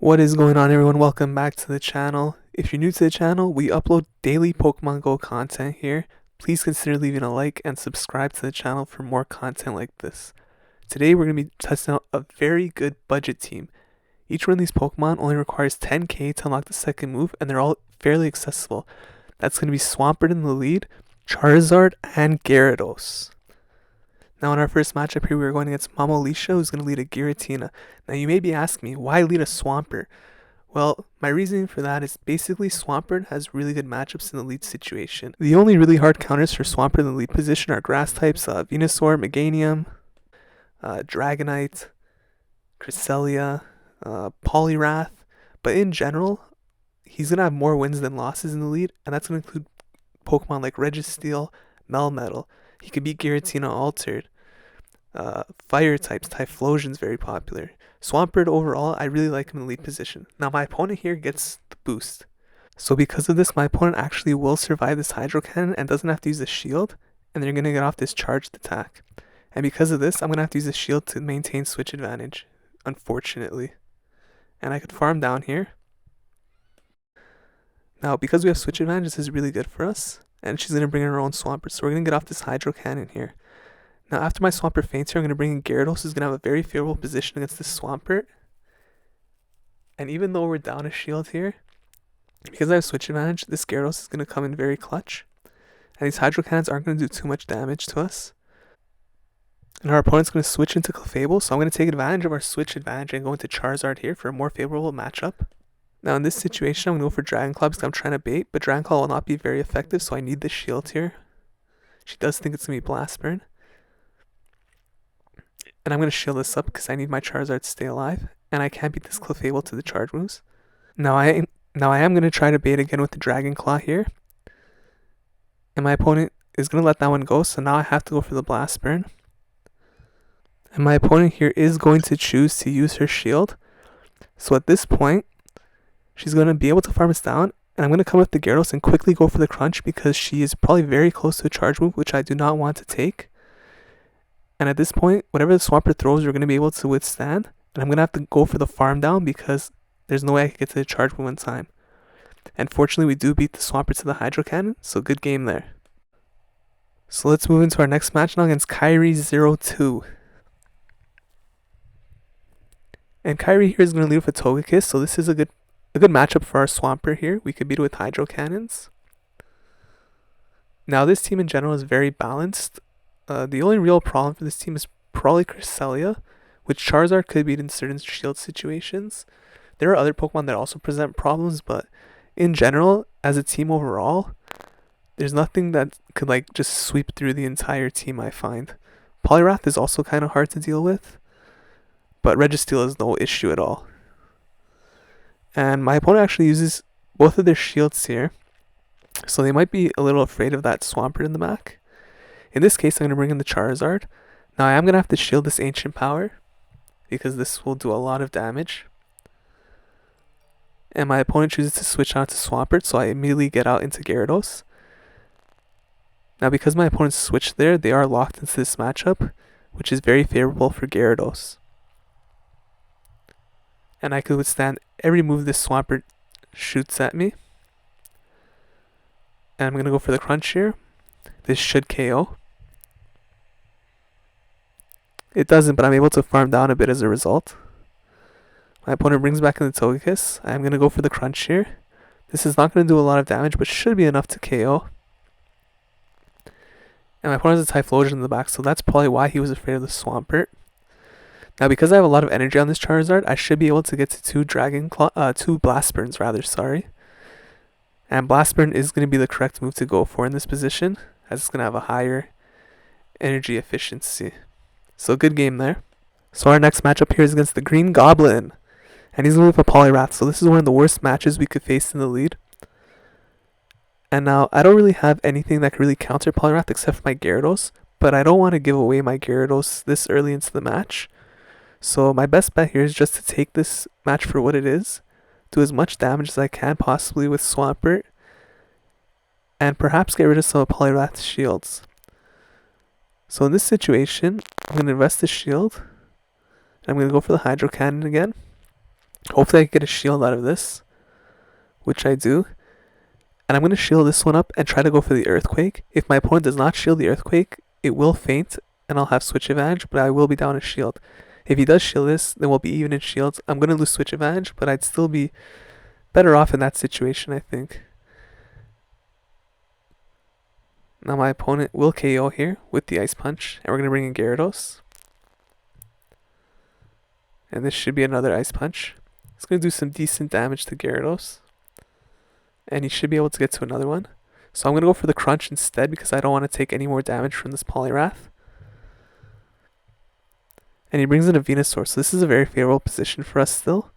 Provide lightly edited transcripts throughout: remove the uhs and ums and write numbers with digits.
What is going on, everyone? Welcome back to the channel. If you're new to the channel, we upload daily Pokemon Go content here. Please consider leaving a like and subscribe to the channel for more content like this. Today we're going to be testing out a very good budget team. Each one of these Pokemon only requires 10k to unlock the second move, and they're all fairly accessible. That's going to be Swampert in the lead, Charizard, and Gyarados. Now in our first matchup here, we're going against Mamalisha, who's going to lead a Giratina. Now you may be asking me, why lead a Swampert? Well, my reasoning for that is basically Swampert has really good matchups in the lead situation. The only really hard counters for Swampert in the lead position are grass types, Venusaur, Meganium, Dragonite, Cresselia, Poliwrath. But in general, he's going to have more wins than losses in the lead, and that's going to include Pokemon like Registeel, Melmetal. He could beat Giratina Altered. Fire types, Typhlosion is very popular. Swampert overall, I really like him in the lead position. Now my opponent here gets the boost. So because of this, my opponent actually will survive this Hydro Cannon and doesn't have to use a shield, and they're going to get off this charged attack. And because of this, I'm going to have to use a shield to maintain switch advantage, unfortunately. And I could farm down here. Now because we have switch advantage, this is really good for us. And she's going to bring in her own Swampert, so we're going to get off this Hydro Cannon here. Now after my Swampert faints here, I'm going to bring in Gyarados, who's going to have a very favorable position against this Swampert. And even though we're down a shield here, because I have switch advantage, this Gyarados is going to come in very clutch. And these Hydro Cannons aren't going to do too much damage to us. And our opponent's going to switch into Clefable, so I'm going to take advantage of our switch advantage and go into Charizard here for a more favorable matchup. Now in this situation, I'm going to go for Dragon Claw because I'm trying to bait, but Dragon Claw will not be very effective, so I need this shield here. She does think it's going to be Blast Burn. And I'm going to shield this up because I need my Charizard to stay alive, and I can't beat this Clefable to the charge moves. Now I am going to try to bait again with the Dragon Claw here. And my opponent is going to let that one go, so now I have to go for the Blast Burn. And my opponent here is going to choose to use her shield. So at this point, she's going to be able to farm us down, and I'm going to come with the Gyarados and quickly go for the Crunch because she is probably very close to a charge move, which I do not want to take. And at this point, whatever the Swampert throws, we're going to be able to withstand. And I'm going to have to go for the farm down because there's no way I can get to the charge move in time. And fortunately, we do beat the Swampert to the Hydro Cannon, so good game there. So let's move into our next match now against Kyrie02. And Kyrie here is going to lead with a Togekiss, so this is a good matchup for our Swampert here. We could beat it with Hydro Cannons. Now this team in general is very balanced. The only real problem for this team is probably Cresselia, which Charizard could beat in certain shield situations. There are other Pokemon that also present problems, but in general, as a team overall, there's nothing that could just sweep through the entire team, I find. Poliwrath is also kind of hard to deal with, but Registeel is no issue at all. And my opponent actually uses both of their shields here, so they might be a little afraid of that Swampert in the back. In this case, I'm going to bring in the Charizard. Now I am going to have to shield this Ancient Power, because this will do a lot of damage. And my opponent chooses to switch out to Swampert, so I immediately get out into Gyarados. Now because my opponent switched there, they are locked into this matchup, which is very favorable for Gyarados. And I could withstand every move this Swampert shoots at me. And I'm going to go for the Crunch here. This should KO. It doesn't, but I'm able to farm down a bit as a result. My opponent brings back in the Togekiss. I'm going to go for the Crunch here. This is not going to do a lot of damage, but should be enough to KO. And my opponent has a Typhlosion in the back, so that's probably why he was afraid of the Swampert. Now because I have a lot of energy on this Charizard, I should be able to get to two Blast Burns rather, sorry. And Blast Burn is going to be the correct move to go for in this position, as it's going to have a higher energy efficiency. So good game there. So our next matchup here is against the Green Goblin. And he's going to move a Poliwrath, so this is one of the worst matches we could face in the lead. And now, I don't really have anything that could really counter Poliwrath except for my Gyarados, but I don't want to give away my Gyarados this early into the match. So my best bet here is just to take this match for what it is, do as much damage as I can possibly with Swampert, and perhaps get rid of some of Poliwrath's shields. So in this situation, I'm going to invest the shield, I'm going to go for the Hydro Cannon again. Hopefully I can get a shield out of this, which I do. And I'm going to shield this one up and try to go for the Earthquake. If my opponent does not shield the Earthquake, it will faint and I'll have switch advantage, but I will be down a shield. If he does shield this, then we'll be even in shields. I'm going to lose switch advantage, but I'd still be better off in that situation, I think. Now my opponent will KO here with the Ice Punch, and we're going to bring in Gyarados. And this should be another Ice Punch. It's going to do some decent damage to Gyarados. And he should be able to get to another one. So I'm going to go for the Crunch instead because I don't want to take any more damage from this Poliwrath. And he brings in a Venusaur, so this is a very favorable position for us still.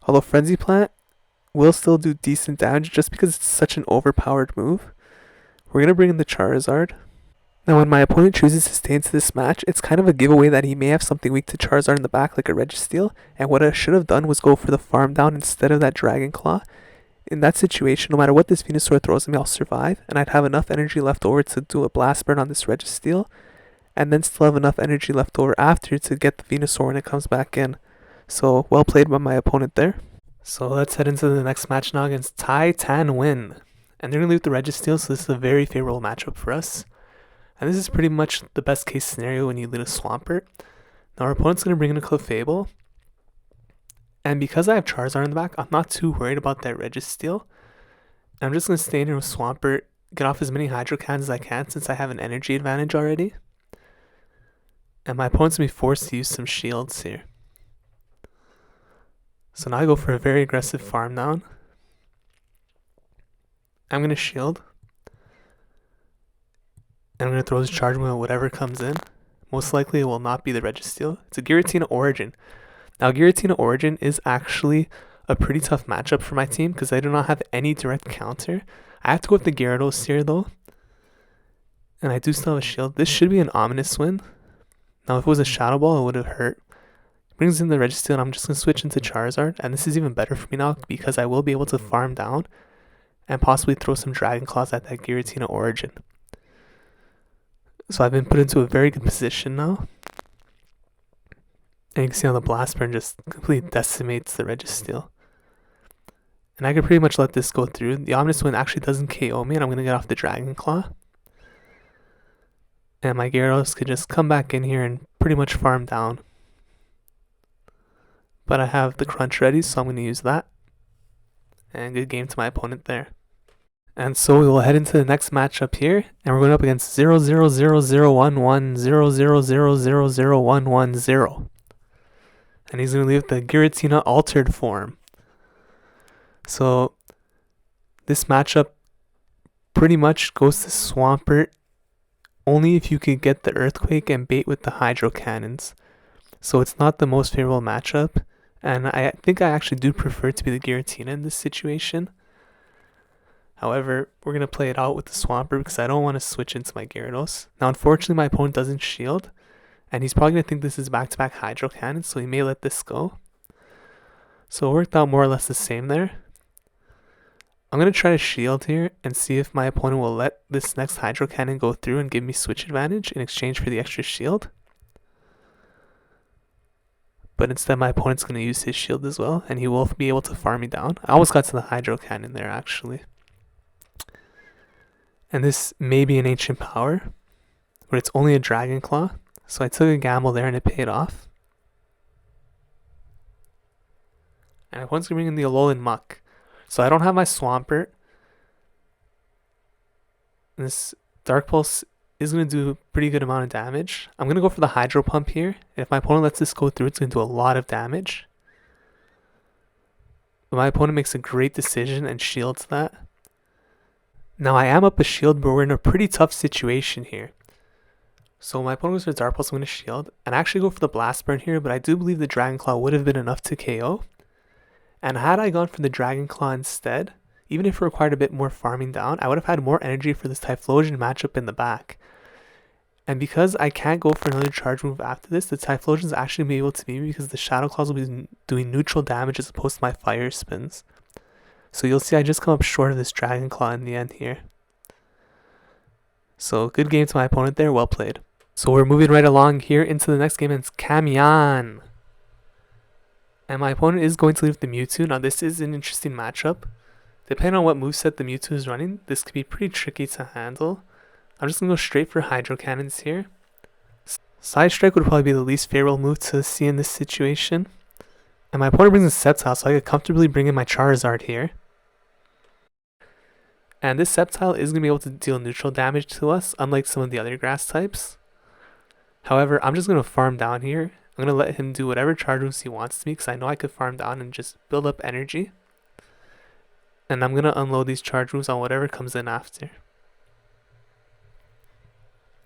Although Frenzy Plant will still do decent damage just because it's such an overpowered move. We're going to bring in the Charizard. Now when my opponent chooses to stay into this match, it's kind of a giveaway that he may have something weak to Charizard in the back like a Registeel. And what I should have done was go for the Farm Down instead of that Dragon Claw. In that situation, no matter what this Venusaur throws at me, I'll survive, and I'd have enough energy left over to do a Blast Burn on this Registeel, and then still have enough energy left over after to get the Venusaur when it comes back in. So, well played by my opponent there. So let's head into the next match now against Win. And they're going to leave the Registeel, so this is a very favorable matchup for us. And this is pretty much the best case scenario when you lead a Swampert. Now our opponent's going to bring in a Clefable. And because I have Charizard in the back, I'm not too worried about that Registeel. I'm just going to stay in here with Swampert, get off as many Hydro Cannons as I can since I have an energy advantage already. And my opponent's going to be forced to use some shields here. So now I go for a very aggressive farm down. I'm going to shield. And I'm going to throw this charge move at whatever comes in. Most likely it will not be the Registeel. It's a Giratina Origin. Now, Giratina Origin is actually a pretty tough matchup for my team because I do not have any direct counter. I have to go with the Gyarados here, though. And I do still have a shield. This should be an ominous win. Now, if it was a Shadow Ball, it would have hurt. Brings in the Registeel, and I'm just going to switch into Charizard. And this is even better for me now because I will be able to farm down and possibly throw some Dragon Claws at that Giratina Origin. So I've been put into a very good position now. And you can see how the Blast Burn just completely decimates the Registeel. And I could pretty much let this go through. The Ominous Wind actually doesn't KO me, and I'm going to get off the Dragon Claw. And my Gyarados could just come back in here and pretty much farm down. But I have the Crunch ready, so I'm going to use that. And good game to my opponent there. And so we will head into the next matchup here, and we're going up against 0000011 000001110. And he's going to leave the Giratina altered form. So this matchup pretty much goes to Swampert only if you could get the Earthquake and bait with the Hydro Cannons. So it's not the most favorable matchup, and I think I actually do prefer to be the Giratina in this situation. However, we're going to play it out with the Swampert because I don't want to switch into my Gyarados. Now unfortunately my opponent doesn't shield. And he's probably going to think this is back-to-back Hydro Cannon, so he may let this go. So it worked out more or less the same there. I'm going to try to shield here and see if my opponent will let this next Hydro Cannon go through and give me switch advantage in exchange for the extra shield. But instead my opponent's going to use his shield as well, and he will be able to farm me down. I almost got to the Hydro Cannon there actually. And this may be an Ancient Power, but it's only a Dragon Claw. So I took a gamble there and it paid off. And I want to bring in the Alolan Muk. So I don't have my Swampert. This Dark Pulse is going to do a pretty good amount of damage. I'm going to go for the Hydro Pump here. And if my opponent lets this go through, it's going to do a lot of damage. But my opponent makes a great decision and shields that. Now I am up a shield, but we're in a pretty tough situation here. So my opponent goes for Dark Pulse, I'm going to shield. And I actually go for the Blast Burn here, but I do believe the Dragon Claw would have been enough to KO. And had I gone for the Dragon Claw instead, even if it required a bit more farming down, I would have had more energy for this Typhlosion matchup in the back. And because I can't go for another charge move after this, the Typhlosion is actually be able to beat me because the Shadow Claws will be doing neutral damage as opposed to my Fire Spins. So you'll see I just come up short of this Dragon Claw in the end here. So good game to my opponent there, well played. So we're moving right along here into the next game, and it's Camion. And my opponent is going to leave the Mewtwo. Now this is an interesting matchup. Depending on what moveset the Mewtwo is running, this could be pretty tricky to handle. I'm just going to go straight for Hydro Cannons here. Side Strike would probably be the least favorable move to see in this situation. And my opponent brings a Sceptile, so I could comfortably bring in my Charizard here. And this Sceptile is going to be able to deal neutral damage to us, unlike some of the other grass types. However, I'm just going to farm down here. I'm going to let him do whatever charge moves he wants to me, because I know I could farm down and just build up energy. And I'm going to unload these charge moves on whatever comes in after.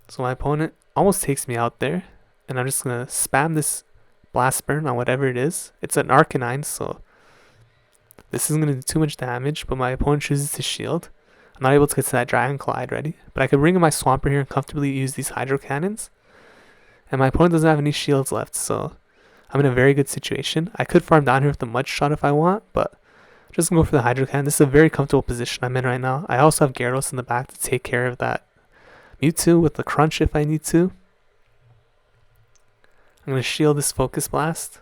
So my opponent almost takes me out there, and I'm just going to spam this Blast Burn on whatever it is. It's an Arcanine, so this isn't going to do too much damage, but my opponent chooses to shield. I'm not able to get to that Dragon Claw ready, but I could bring in my Swampert here and comfortably use these Hydro Cannons. And my opponent doesn't have any shields left, so I'm in a very good situation. I could farm down here with the Mud Shot if I want, but I'm just going to go for the Hydro Cannon. This is a very comfortable position I'm in right now. I also have Gyarados in the back to take care of that Mewtwo with the Crunch if I need to. I'm going to shield this Focus Blast.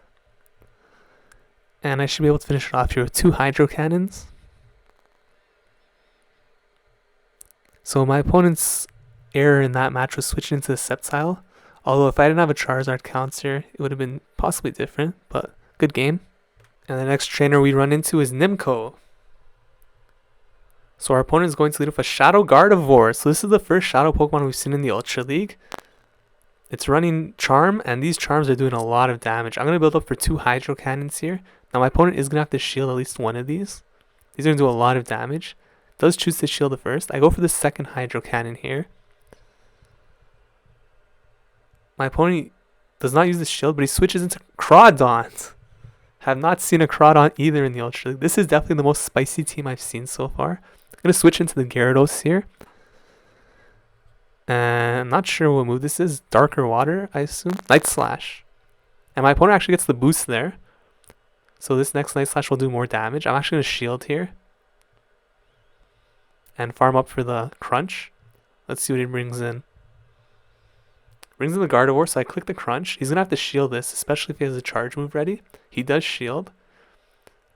And I should be able to finish it off here with 2 Hydro Cannons. So my opponent's error in that match was switching into the Sceptile. Although if I didn't have a Charizard counter, it would have been possibly different, but good game. And the next trainer we run into is Nimco. So our opponent is going to lead off a Shadow Gardevoir. So this is the first Shadow Pokemon we've seen in the Ultra League. It's running Charm, and these Charms are doing a lot of damage. I'm going to build up for 2 Hydro Cannons here. Now my opponent is going to have to shield at least one of these. These are going to do a lot of damage. Does choose to shield the first. I go for the second Hydro Cannon here. My opponent does not use the shield, but he switches into Crawdaunt. Have not seen a Crawdaunt either in the Ultra League. This is definitely the most spicy team I've seen so far. I'm going to switch into the Gyarados here. And I'm not sure what move this is. Darker Water, I assume. Night Slash. And my opponent actually gets the boost there. So this next Night Slash will do more damage. I'm actually going to shield here. And farm up for the Crunch. Let's see what he brings in. Brings in the Gardevoir, so I click the Crunch. He's going to have to shield this, especially if he has a charge move ready. He does shield.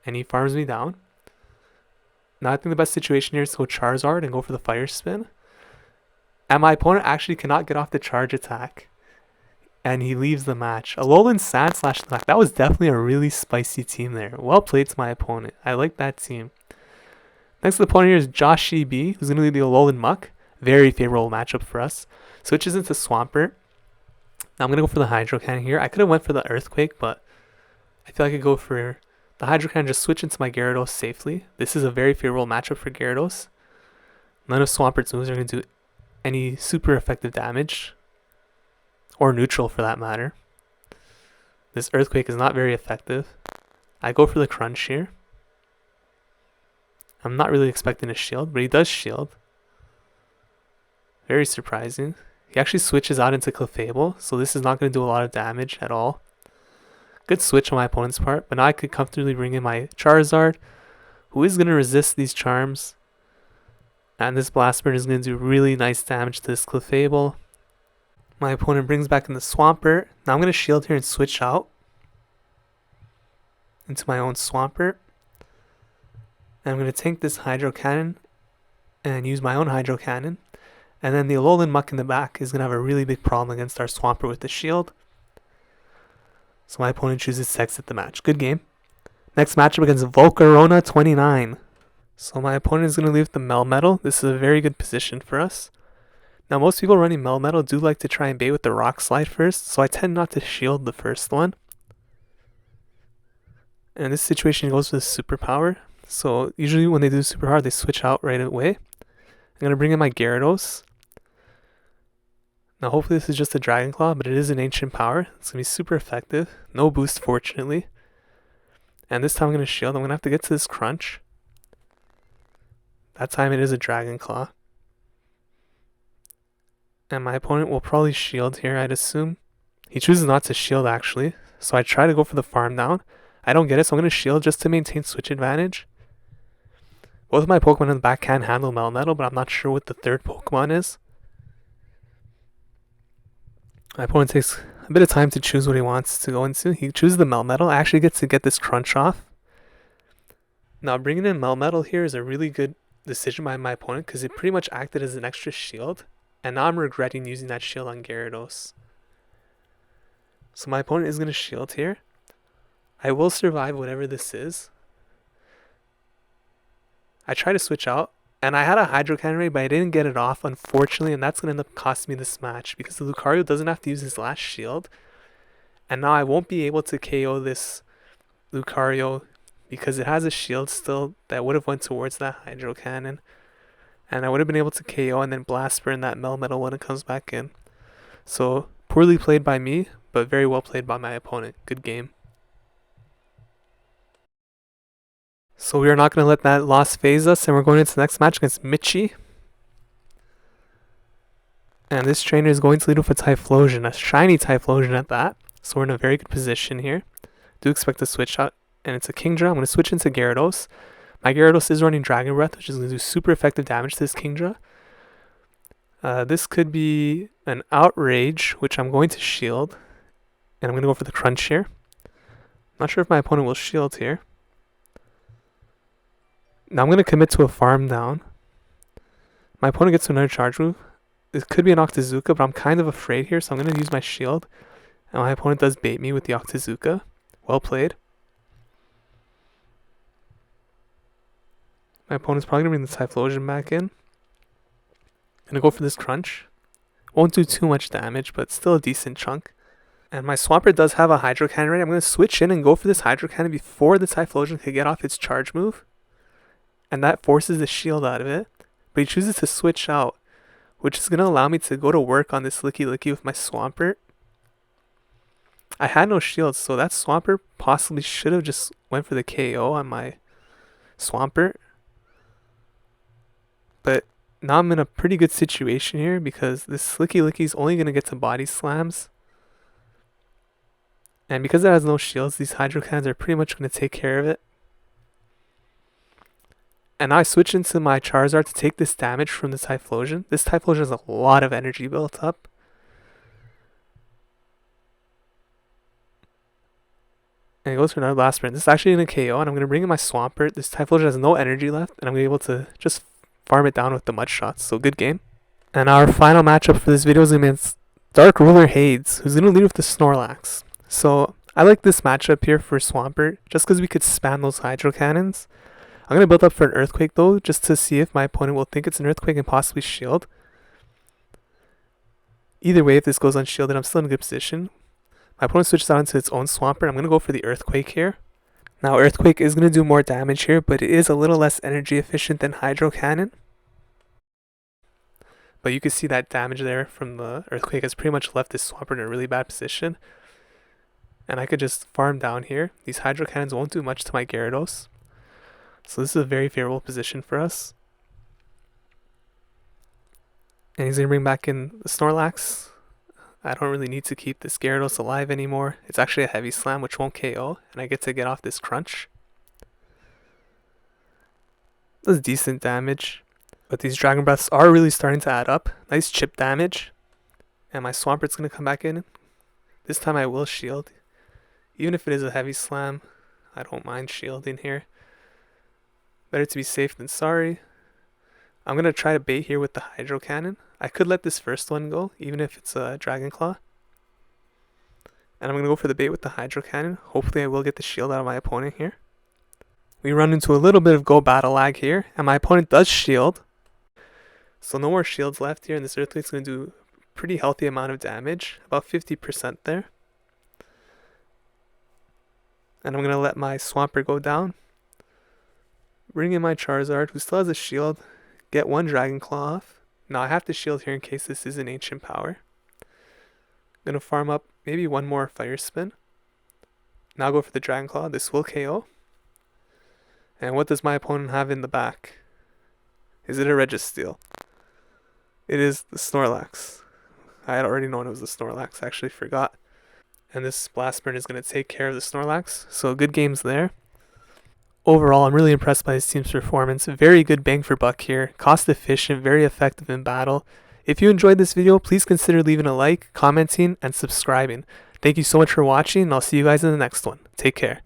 And he farms me down. Now I think the best situation here is to go Charizard and go for the Fire Spin. And my opponent actually cannot get off the charge attack. And he leaves the match. Alolan Sand Slash attack. That was definitely a really spicy team there. Well played to my opponent. I like that team. Next to the opponent here is Joshi B, who's going to lead the Alolan Muk. Very favorable matchup for us. Switches into Swampert. Now I'm going to go for the Hydro Cannon here. I could have went for the Earthquake, but I feel like I could go for the Hydro Cannon, just switch into my Gyarados safely. This is a very favorable matchup for Gyarados. None of Swampert's moves are going to do any super effective damage. Or neutral for that matter. This Earthquake is not very effective. I go for the Crunch here. I'm not really expecting a shield, but he does shield. Very surprising. He actually switches out into Clefable, so this is not going to do a lot of damage at all. Good switch on my opponent's part, but now I could comfortably bring in my Charizard, who is going to resist these charms. And this Blast Burn is going to do really nice damage to this Clefable. My opponent brings back in the Swampert. Now I'm going to shield here and switch out into my own Swampert. And I'm going to tank this Hydro Cannon and use my own Hydro Cannon. And then the Alolan Muk in the back is going to have a really big problem against our Swampert with the shield. So my opponent chooses to exit the match. Good game. Next matchup against Volcarona 29. So my opponent is going to leave the Melmetal. This is a very good position for us. Now most people running Melmetal do like to try and bait with the Rock Slide first, so I tend not to shield the first one. And in this situation, he goes for the Superpower. So usually when they do Superpower, they switch out right away. I'm going to bring in my Gyarados. Now hopefully this is just a Dragon Claw, but it is an Ancient Power. It's going to be super effective. No boost, fortunately. And this time I'm going to shield. I'm going to have to get to this Crunch. That time it is a Dragon Claw. And my opponent will probably shield here, I'd assume. He chooses not to shield, actually. So I try to go for the farm down. I don't get it, so I'm going to shield just to maintain switch advantage. Both of my Pokemon in the back can handle Melmetal, but I'm not sure what the third Pokemon is. My opponent takes a bit of time to choose what he wants to go into. He chooses the Melmetal. I actually get to get this crunch off. Now bringing in Melmetal here is a really good decision by my opponent because it pretty much acted as an extra shield. And now I'm regretting using that shield on Gyarados. So my opponent is going to shield here. I will survive whatever this is. I try to switch out. And I had a Hydro Cannon Ray, but I didn't get it off, unfortunately. And that's going to end up costing me this match. Because the Lucario doesn't have to use his last shield. And now I won't be able to KO this Lucario because it has a shield still that would have went towards that Hydro Cannon. And I would have been able to KO and then Blast Burn that Melmetal when it comes back in. So, poorly played by me, but very well played by my opponent. Good game. So we are not going to let that loss phase us, and we're going into the next match against Michi. And this trainer is going to lead with a Typhlosion, a shiny Typhlosion at that. So we're in a very good position here. Do expect a switch out, and it's a Kingdra. I'm going to switch into Gyarados. My Gyarados is running Dragon Breath, which is going to do super effective damage to this Kingdra. This could be an Outrage, which I'm going to shield. And I'm going to go for the Crunch here. Not sure if my opponent will shield here. Now I'm going to commit to a farm down. My opponent gets to another charge move. This could be an Octazooka, but I'm kind of afraid here, so I'm going to use my shield. And my opponent does bait me with the Octazooka. Well played. My opponent's probably going to bring the Typhlosion back in. I'm going to go for this Crunch. Won't do too much damage, but still a decent chunk. And my Swampert does have a Hydro Cannon ready. I'm going to switch in and go for this Hydro Cannon before the Typhlosion can get off its charge move. And that forces the shield out of it. But he chooses to switch out, which is going to allow me to go to work on this Licky Licky with my Swampert. I had no shield, so that Swampert possibly should have just went for the KO on my Swampert. But now I'm in a pretty good situation here because this Licky Licky is only going to get to body slams. And because it has no shields, these Hydro Cannons are pretty much going to take care of it. And now I switch into my Charizard to take this damage from the Typhlosion. This Typhlosion has a lot of energy built up. And it goes for another Blast Burn. This is actually going to KO, and I'm going to bring in my Swampert. This Typhlosion has no energy left, and I'm going to be able to just farm it down with the Mud Shots. So good game. And our final matchup for this video is against Dark Ruler Hades, who's going to lead with the Snorlax. So I like this matchup here for Swampert, just because we could spam those Hydro Cannons. I'm going to build up for an Earthquake though, just to see if my opponent will think it's an Earthquake and possibly shield. Either way, if this goes unshielded, I'm still in a good position. My opponent switches out into its own Swampert. I'm going to go for the Earthquake here. Now Earthquake is going to do more damage here, but it is a little less energy efficient than Hydro Cannon. But you can see that damage there from the Earthquake has pretty much left this Swampert in a really bad position. And I could just farm down here. These Hydro Cannons won't do much to my Gyarados. So this is a very favorable position for us. And he's going to bring back in the Snorlax. I don't really need to keep this Gyarados alive anymore. It's actually a Heavy Slam, which won't KO. And I get to get off this Crunch. Does decent damage. But these Dragon Breaths are really starting to add up. Nice chip damage. And my Swampert's going to come back in. This time I will shield. Even if it is a Heavy Slam, I don't mind shielding here. Better to be safe than sorry. I'm going to try to bait here with the Hydro Cannon. I could let this first one go, even if it's a Dragon Claw. And I'm going to go for the bait with the Hydro Cannon. Hopefully I will get the shield out of my opponent here. We run into a little bit of go battle lag here, and my opponent does shield. So no more shields left here, and this Earthquake's going to do a pretty healthy amount of damage. About 50% there. And I'm going to let my Swampert go down. Bring in my Charizard, who still has a shield. Get one Dragon Claw off. Now I have to shield here in case this is an Ancient Power. I'm going to farm up maybe one more Fire Spin. Now go for the Dragon Claw. This will KO. And what does my opponent have in the back? Is it a Registeel? It is the Snorlax. I had already known it was the Snorlax. I actually forgot. And this Blast Burn is going to take care of the Snorlax. So good games there. Overall, I'm really impressed by his team's performance. Very good bang for buck here. Cost efficient, very effective in battle. If you enjoyed this video, please consider leaving a like, commenting, and subscribing. Thank you so much for watching, and I'll see you guys in the next one. Take care.